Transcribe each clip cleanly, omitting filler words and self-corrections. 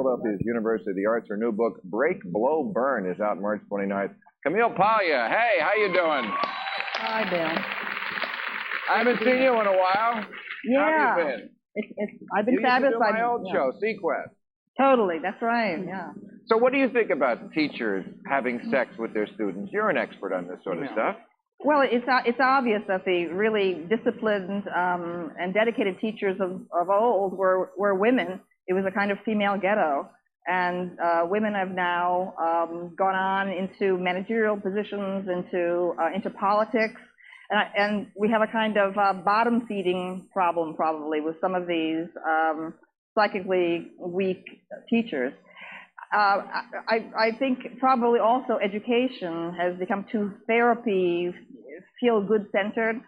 Philadelphia's University of the Arts. Her new book, Break, Blow, Burn, is out March 29th. Camille Paglia, hey, how you doing? Hi, Bill. I haven't seen you in a while. Yeah. How have you been? I've been you fabulous. Used to do my old show, Sequest. Totally, that's right, yeah. So what do you think about teachers having sex with their students? You're an expert on this sort of stuff. Well, it's obvious that the really disciplined and dedicated teachers of old were women. It was a kind of female ghetto. And women have now gone on into managerial positions, into politics. And we have a kind of bottom-feeding problem, probably, with some of these psychically weak teachers. I think probably also education has become too therapy, feel-good centered,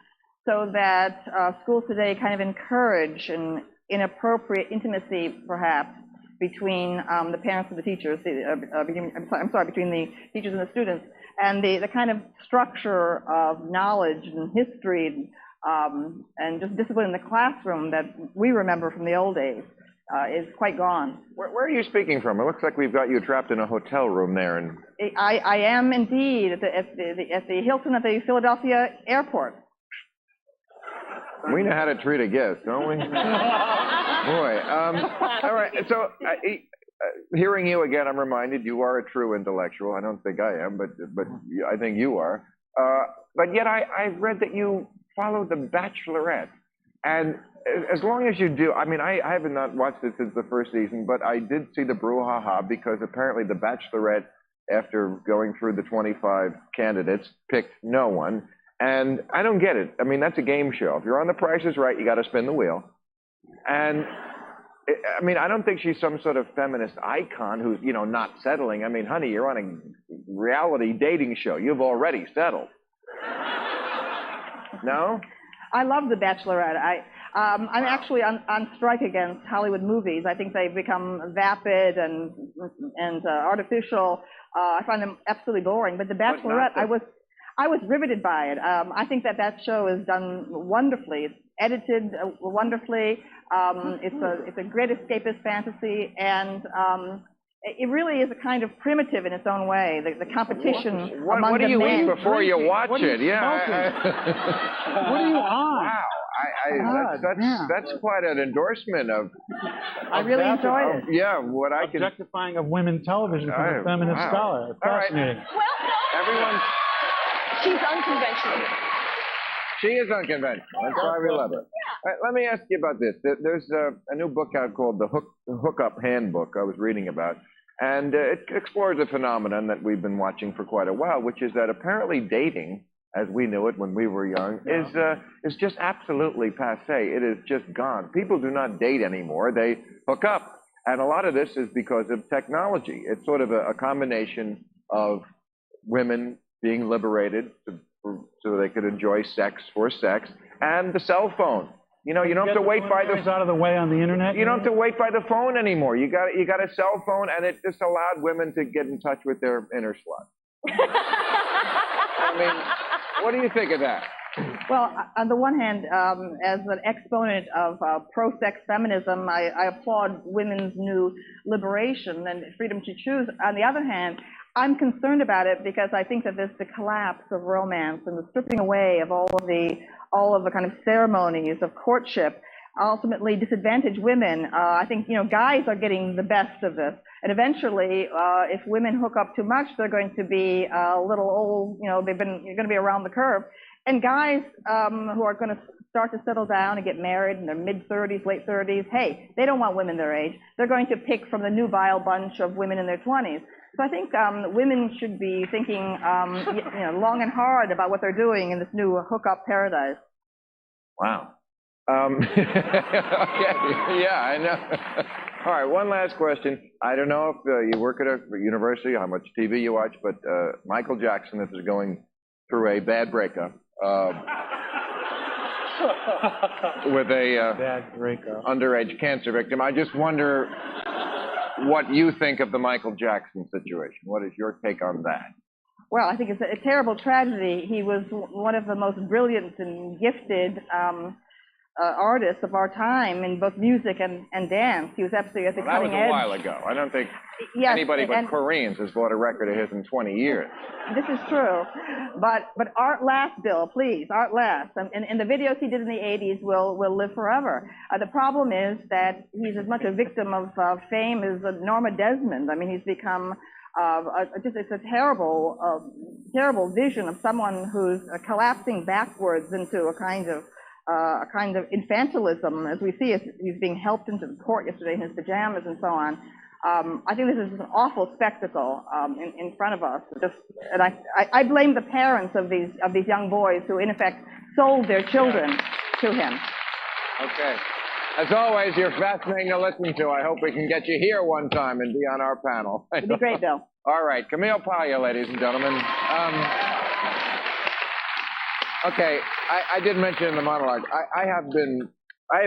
so that schools today kind of encourage an inappropriate intimacy, perhaps, between the parents and the teachers, between the teachers and the students, and the kind of structure of knowledge and history and just discipline in the classroom that we remember from the old days is quite gone. Where are you speaking from? It looks like we've got you trapped in a hotel room there. And I am indeed at the Hilton at the Philadelphia airport. We know how to treat a guest, don't we? Boy. All right. So, hearing you again, I'm reminded you are a true intellectual. I don't think I am, but I think you are. But yet, I read that you followed the Bachelorette, and as long as you do, I mean, I have not watched it since the first season, but I did see the brouhaha because apparently the Bachelorette, after going through the 25 candidates, picked no one. And I don't get it. I mean, that's a game show. If you're on The Price is Right, you got to spin the wheel. And I mean, I don't think she's some sort of feminist icon who's, not settling. I mean, honey, you're on a reality dating show. You've already settled. No? I love The Bachelorette. I'm actually on strike against Hollywood movies. I think they've become vapid and artificial. I find them absolutely boring. But The Bachelorette, I was riveted by it. I think that show is done wonderfully. It's edited wonderfully. It's a great escapist fantasy, and it really is a kind of primitive in its own way. The competition among the men. What do you eat before you watch it? Yeah. What are you on? Wow. That's quite an endorsement of. I really enjoyed it. Yeah, what I can. Objectifying of women television from a feminist scholar. Fascinating. Right. Well, everyone's. She's unconventional. She is unconventional. That's why we love her. All right, let me ask you about this. There's a new book out called the Hookup Handbook I was reading about, and it explores a phenomenon that we've been watching for quite a while, which is that apparently dating, as we knew it when we were young, is just absolutely passé. It is just gone. People do not date anymore. They hook up. And a lot of this is because of technology. It's sort of a combination of women being liberated so they could enjoy sex for sex, and the cell phone. You don't have to wait by the out of the way on the internet. You don't have to wait by the phone anymore. You got a cell phone, and it just allowed women to get in touch with their inner slut. I mean, what do you think of that? Well, on the one hand, as an exponent of pro-sex feminism, I applaud women's new liberation and freedom to choose. On the other hand, I'm concerned about it because I think that the collapse of romance and the stripping away of all of the kind of ceremonies of courtship ultimately disadvantage women. I think guys are getting the best of this, and eventually, if women hook up too much, they're going to be a little old. You're going to be around the curve, and guys who are going to start to settle down and get married in their mid-30s, late 30s, hey, they don't want women their age. They're going to pick from the nubile bunch of women in their 20s. So I think women should be thinking long and hard about what they're doing in this new hookup paradise. Wow. Yeah, I know. All right, one last question. I don't know if you work at a university, how much TV you watch, but Michael Jackson is going through a bad breakup with a underage cancer victim. I just wonder what you think of the Michael Jackson situation. What is your take on that? Well, I think it's a terrible tragedy. He was one of the most brilliant and gifted artists of our time in both music and dance. He was absolutely at the Well, that was cutting edge. a while ago. I don't think Yes, anybody but and Koreans has bought a record of his in 20 years. this is true. But art lasts, Bill, please, art lasts. And the videos he did in the 80s will live forever. The problem is that he's as much a victim of fame as Norma Desmond. I mean, he's become it's a terrible, terrible vision of someone who's collapsing backwards into a kind of infantilism, as we see as he's being helped into the court yesterday in his pajamas and so on. I think this is an awful spectacle in front of us. And I blame the parents of these young boys who, in effect, sold their children to him. Okay. As always, you're fascinating to listen to. I hope we can get you here one time and be on our panel. It'd be great, Bill. All right, Camille Paglia, ladies and gentlemen. Okay, I did mention in the monologue, I have given my